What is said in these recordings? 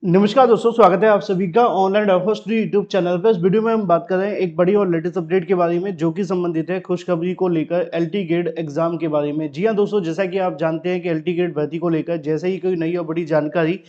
नमस्कार दोस्तों, स्वागत है आप सभी का ऑनलाइन ऑफर्स यूट्यूब चैनल पर। इस वीडियो में हम बात कर रहे हैं एक बड़ी और लेटेस्ट अपडेट के बारे में, जो कि संबंधित है खुशखबरी को लेकर एलटी गेट एग्जाम के बारे में। जी हां दोस्तों, जैसा कि आप जानते हैं कि एलटी गेट भर्ती को लेकर जैसे ही कोई नई और बड़ी जानकारी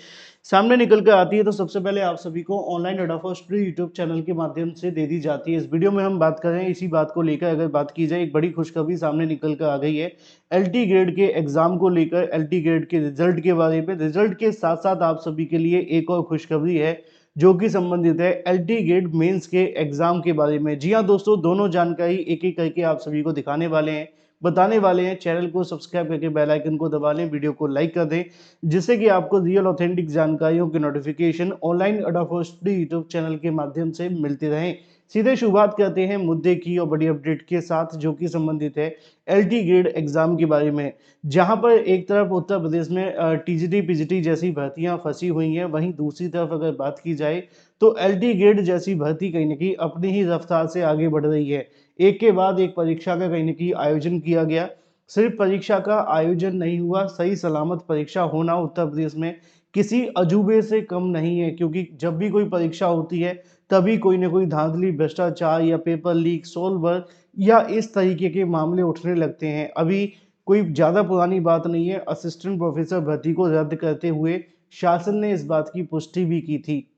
सामने निकल कर आती है तो सबसे पहले आप सभी को ऑनलाइन ऑफर्स यूट्यूब चैनल के माध्यम से दे दी जाती है। इस वीडियो में हम बात कर रहे हैं इसी बात को लेकर। अगर बात की जाए, एक बड़ी खुशखबरी सामने निकल कर आ गई है एलटी ग्रेड के एग्जाम को लेकर, एलटी ग्रेड के रिजल्ट के बारे में। रिजल्ट के साथ साथ आप सभी के लिए एक और खुशखबरी है जो कि संबंधित है एलटी ग्रेड मेंस के एग्जाम के बारे में। जी हां दोस्तों, दोनों जानकारी एक एक करके आप सभी को दिखाने वाले हैं, बताने वाले हैं। चैनल को सब्सक्राइब करके बेल आइकन को दबा लें, वीडियो को लाइक कर दें, जिससे कि आपको रियल ऑथेंटिक जानकारियों के नोटिफिकेशन ऑनलाइन अडोफोस्टी यूट्यूब चैनल के माध्यम से मिलते रहें। सीधे शुरुआत करते हैं मुद्दे की और बड़ी अपडेट के साथ, जो कि संबंधित है एलटी ग्रेड एग्जाम के बारे में। जहां पर एक तरफ उत्तर प्रदेश में टीजीटी पीजीटी जैसी भर्तियां फंसी हुई हैं, वहीं दूसरी तरफ अगर बात की जाए तो एलटी ग्रेड जैसी भर्ती कहीं ना कहीं अपनी ही रफ्तार से आगे बढ़ रही है। एक के बाद एक परीक्षा का कहीं ना कहीं आयोजन किया गया। सिर्फ परीक्षा का आयोजन नहीं हुआ, सही सलामत परीक्षा होना उत्तर प्रदेश में किसी अजूबे से कम नहीं है, क्योंकि जब भी कोई परीक्षा होती है तभी कोई ना कोई धांधली, भ्रष्टाचार या पेपर लीक, सोलवर या इस तरीके के मामले उठने लगते हैं। अभी कोई ज़्यादा पुरानी बात नहीं है, असिस्टेंट प्रोफेसर भर्ती को रद्द करते हुए शासन ने इस बात की पुष्टि भी की थी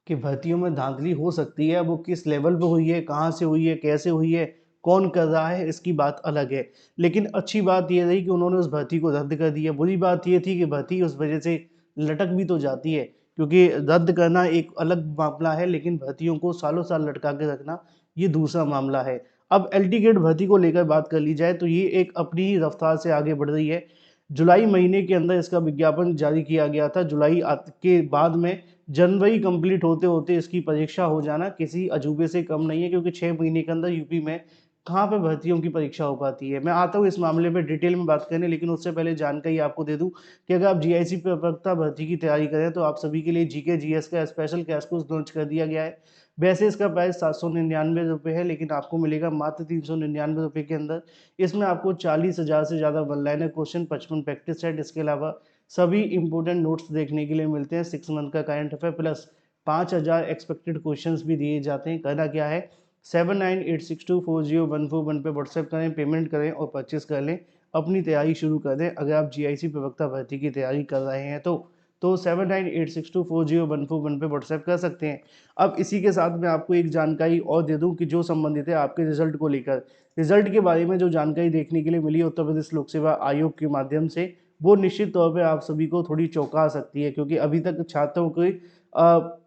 कि भर्तियों में धांधली हो सकती है। वो किस लेवल पे हुई है, कहाँ से हुई है, कैसे हुई है, कौन कर रहा है, इसकी बात अलग है। लेकिन अच्छी बात ये रही कि उन्होंने उस भर्ती को रद्द कर दिया। बुरी बात ये थी कि भर्ती उस वजह से लटक भी तो जाती है, क्योंकि रद्द करना एक अलग मामला है, लेकिन भर्तियों को सालों साल लटका के रखना ये दूसरा मामला है। अब एलटी ग्रेड भर्ती को लेकर बात कर ली जाए तो ये एक अपनी ही रफ्तार से आगे बढ़ रही है। जुलाई महीने के अंदर इसका विज्ञापन जारी किया गया था। जुलाई के बाद में जनवरी कंप्लीट होते होते इसकी परीक्षा हो जाना किसी अजूबे से कम नहीं है, क्योंकि 6 महीने के अंदर यूपी में कहाँ पे भर्तियों की परीक्षा हो पाती है। मैं आता हूँ इस मामले पे डिटेल में बात करने, लेकिन उससे पहले जानकारी आपको दे दूं कि अगर आप जीआईसी प्रवक्ता भर्ती की तैयारी करें तो आप सभी के लिए जीके जीएस का स्पेशल कैश कोर्स लॉन्च कर दिया गया है। वैसे इसका प्राइस 799 रुपये है, लेकिन आपको मिलेगा मात्र 399 रुपये के अंदर। इसमें आपको 40,000 से ज़्यादा one liner question, 55 practice set, इसके अलावा सभी इंपॉर्टेंट नोट्स देखने के लिए मिलते हैं। 6 मंथ का current affair plus 5,000 expected questions भी दिए जाते हैं। करना क्या है, 7986240141 पे व्हाट्सएप करें, पेमेंट करें और परचेस कर लें। अपनी तैयारी शुरू कर दें। अगर आप जीआईसी प्रवक्ता भर्ती की तैयारी कर रहे हैं तो 7986240141 पे व्हाट्सएप कर सकते हैं। अब इसी के साथ मैं आपको एक जानकारी और दे दूं कि जो संबंधित है आपके रिजल्ट को लेकर। रिजल्ट के बारे में जो जानकारी देखने के लिए मिली उत्तर प्रदेश लोक सेवा आयोग के माध्यम से, वो निश्चित तौर पे आप सभी को थोड़ी चौंका सकती है, क्योंकि अभी तक छात्रों के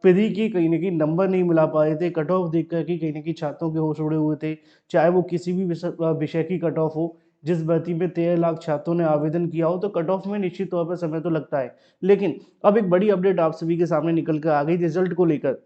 प्री की कहीं ना कहीं नंबर नहीं मिला पा रहे थे। कट ऑफ देख कर के कहीं ना कहीं छात्रों के होश उड़े हुए थे, चाहे वो किसी भी विषय की कट ऑफ हो। जिस भर्ती में 13 लाख छात्रों ने आवेदन किया हो तो कट ऑफ में निश्चित तौर पर समय तो लगता है। लेकिन अब एक बड़ी अपडेट आप सभी के सामने निकल कर आ गई रिजल्ट को लेकर।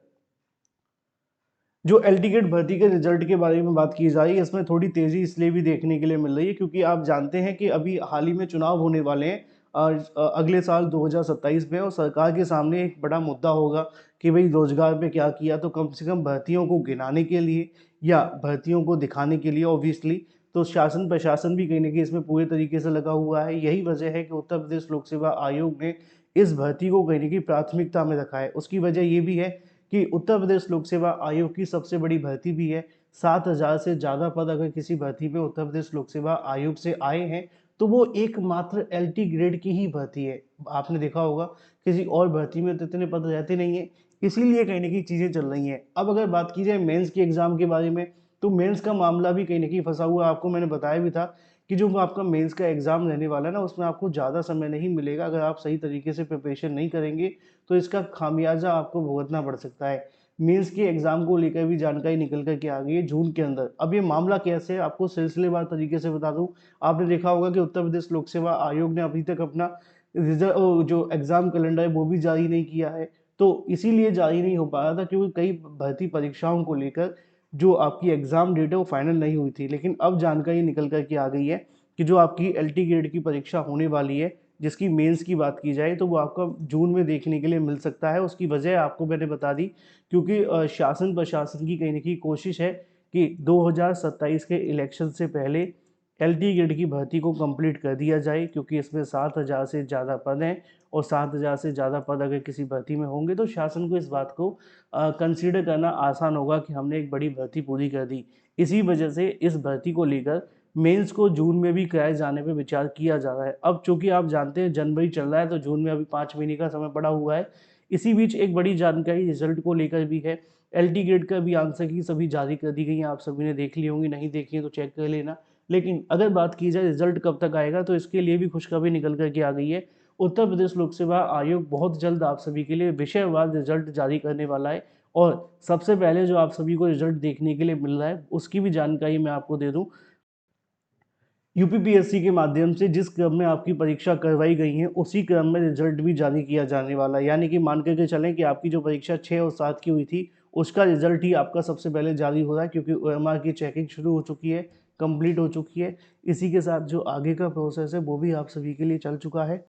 जो एल टिकट भर्ती के रिजल्ट के बारे में बात की जा रही है, इसमें थोड़ी तेजी इसलिए भी देखने के लिए मिल रही है क्योंकि आप जानते हैं कि अभी हाल ही में चुनाव होने वाले हैं अगले साल 2027 में, और सरकार के सामने एक बड़ा मुद्दा होगा कि भाई रोजगार पे क्या किया। तो कम से कम भर्तियों को गिनाने के लिए या भर्तियों को दिखाने के लिए ऑब्वियसली तो शासन प्रशासन भी कहीं ना कहीं इसमें पूरे तरीके से लगा हुआ है। यही वजह है कि उत्तर प्रदेश लोक सेवा आयोग ने इस भर्ती को कहीं ना कहीं प्राथमिकता में रखा है। उसकी वजह ये भी है कि उत्तर प्रदेश लोक सेवा आयोग की सबसे बड़ी भर्ती भी है। 7,000 से ज़्यादा पद अगर किसी भर्ती में उत्तर प्रदेश लोक सेवा आयोग से आए हैं तो वो एकमात्र एलटी ग्रेड की ही भर्ती है। आपने देखा होगा किसी और भर्ती में तो इतने पद रहते नहीं है, इसीलिए कहीं ना कहीं चीज़ें चल रही हैं। अब अगर बात की जाए मेंस के एग्जाम के बारे में, तो मेंस का मामला भी कहीं ना कहीं फंसा हुआ है। आपको मैंने बताया भी था कि जो आपका मेंस का एग्जाम रहने वाला है ना, उसमें आपको ज़्यादा समय नहीं मिलेगा। अगर आप सही तरीके से प्रिपरेशन नहीं करेंगे तो इसका खामियाजा आपको भुगतना पड़ सकता है। मेंस के एग्जाम को लेकर भी जानकारी निकल कर के आ गई है जून के अंदर। अब ये मामला कैसे है आपको सिलसिलेवार तरीके से बता दूं। आपने देखा होगा कि उत्तर प्रदेश लोक सेवा आयोग ने अभी तक अपना रिजल्ट जो एग्जाम कैलेंडर है वो भी जारी नहीं किया है। तो इसीलिए जारी नहीं हो पाया था क्योंकि कई भर्ती परीक्षाओं को लेकर जो आपकी एग्जाम डेट है वो फाइनल नहीं हुई थी। लेकिन अब जानकारी निकल कर के आ गई है कि जो आपकी एलटी ग्रेड की परीक्षा होने वाली है, जिसकी मेंस की बात की जाए, तो वो आपका जून में देखने के लिए मिल सकता है। उसकी वजह आपको मैंने बता दी, क्योंकि शासन प्रशासन की कहीं ना कहीं कोशिश है कि 2027 के इलेक्शन से पहले एलटी ग्रेड की भर्ती को कंप्लीट कर दिया जाए, क्योंकि इसमें 7,000 से ज़्यादा पद हैं और 7,000 से ज़्यादा पद अगर किसी भर्ती में होंगे तो शासन को इस बात को कंसीडर करना आसान होगा कि हमने एक बड़ी भर्ती पूरी कर दी। इसी वजह से इस भर्ती को लेकर मेंस को जून में भी कराए जाने पर विचार किया जा रहा है। अब चूंकि आप जानते हैं जनवरी चल रहा है, तो जून में अभी 5 महीने का समय पड़ा हुआ है। इसी बीच एक बड़ी जानकारी रिजल्ट को लेकर भी है। एलटी ग्रेड का भी आंसर की सभी जारी कर दी गई हैं, आप सभी ने देख ली होंगी, नहीं देखी है तो चेक कर लेना। लेकिन अगर बात की जाए रिजल्ट कब तक आएगा, तो इसके लिए भी खुशखबरी निकल करके आ गई है। उत्तर प्रदेश लोक सेवा आयोग बहुत जल्द आप सभी के लिए विषयवार रिजल्ट जारी करने वाला है। और सबसे पहले जो आप सभी को रिजल्ट देखने के लिए मिल रहा है उसकी भी जानकारी मैं आपको दे दूं। यूपीपीएससी के माध्यम से जिस क्रम में आपकी परीक्षा करवाई गई है उसी क्रम में रिजल्ट भी जारी किया जाने वाला है। यानी कि मान करके चलें कि आपकी जो परीक्षा 6 और 7 की हुई थी उसका रिजल्ट ही आपका सबसे पहले जारी हो रहा है, क्योंकि ओएमआर की चेकिंग शुरू हो चुकी है, कंप्लीट हो चुकी है। इसी के साथ जो आगे का प्रोसेस है वो भी आप सभी के लिए चल चुका है।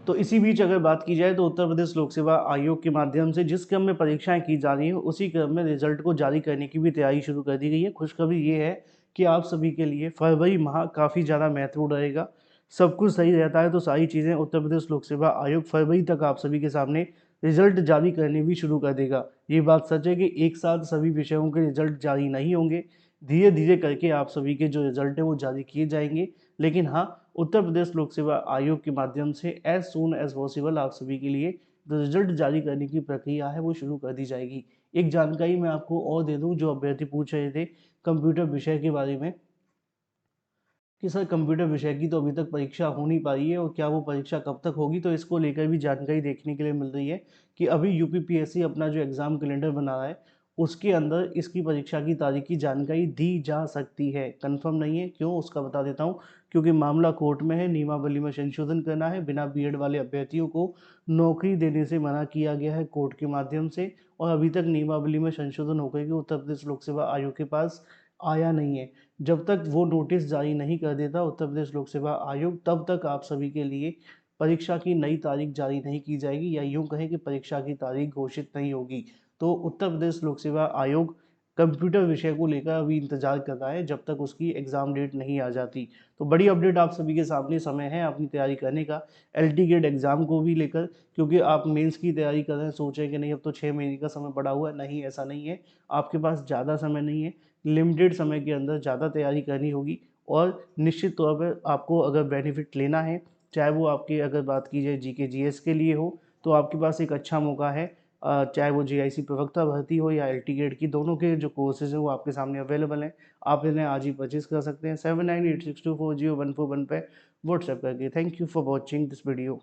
तो इसी बीच अगर बात की जाए तो उत्तर प्रदेश लोक सेवा आयोग के माध्यम से जिस क्रम में परीक्षाएं की जा रही हैं उसी क्रम में रिजल्ट को जारी करने की भी तैयारी शुरू कर दी गई है। खुशखबरी ये है कि आप सभी के लिए फरवरी माह काफ़ी ज़्यादा महत्वपूर्ण रहेगा। सब कुछ सही रहता है तो सारी चीज़ें उत्तर प्रदेश लोक सेवा आयोग फरवरी तक आप सभी के सामने रिजल्ट जारी करने भी शुरू कर देगा। ये बात सच है कि एक साथ सभी विषयों के रिजल्ट जारी नहीं होंगे, धीरे धीरे करके आप सभी के जो रिजल्ट है वो जारी किए जाएंगे। लेकिन हाँ, उत्तर प्रदेश लोक सेवा आयोग के माध्यम से एज सून एज पॉसिबल आप सभी के लिए जो रिजल्ट जारी करने की प्रक्रिया है वो शुरू कर दी जाएगी। एक जानकारी मैं आपको और दे दूं, जो अभ्यर्थी पूछ रहे थे कंप्यूटर विषय के बारे में कि सर कंप्यूटर विषय की तो अभी तक परीक्षा हो नहीं पाई है और क्या वो परीक्षा कब तक होगी, तो इसको लेकर भी जानकारी देखने के लिए मिल रही है कि अभी यूपीपीएससी अपना जो एग्ज़ाम कैलेंडर बना रहा है उसके अंदर इसकी परीक्षा की तारीख की जानकारी दी जा सकती है। कंफर्म नहीं है, क्यों उसका बता देता हूँ। क्योंकि मामला कोर्ट में है, नियमावली में संशोधन करना है, बिना बीएड वाले अभ्यर्थियों को नौकरी देने से मना किया गया है कोर्ट के माध्यम से। और अभी तक नियमावली में संशोधन होकर के उत्तर प्रदेश लोक सेवा आयोग के पास आया नहीं है। जब तक वो नोटिस जारी नहीं कर देता उत्तर प्रदेश लोक सेवा आयोग, तब तक आप सभी के लिए परीक्षा की नई तारीख जारी नहीं की जाएगी, या यूं कहें कि परीक्षा की तारीख घोषित नहीं होगी। तो उत्तर प्रदेश लोक सेवा आयोग कंप्यूटर विषय को लेकर अभी इंतजार कर रहा है जब तक उसकी एग्ज़ाम डेट नहीं आ जाती। तो बड़ी अपडेट आप सभी के सामने, समय है अपनी तैयारी करने का एलटी गेट एग्ज़ाम को भी लेकर। क्योंकि आप मेंस की तैयारी कर रहे हैं, सोचें कि नहीं अब तो 6 महीने का समय पड़ा हुआ है, नहीं ऐसा नहीं है। आपके पास ज़्यादा समय नहीं है, लिमिटेड समय के अंदर ज़्यादा तैयारी करनी होगी। और निश्चित तौर पर आपको अगर बेनिफिट लेना है, चाहे वो आपकी अगर बात की जाए जीके जीएस के लिए हो, तो आपके पास एक अच्छा मौका है। चाहे वो जीआईसी प्रवक्ता भर्ती हो या एलटी गेट की, दोनों के जो कोर्सेज हैं वो आपके सामने अवेलेबल हैं। आप इन्हें आज ही परचेज कर सकते हैं 7986240141 पे व्हाट्सएप करके। Thank you for watching this video.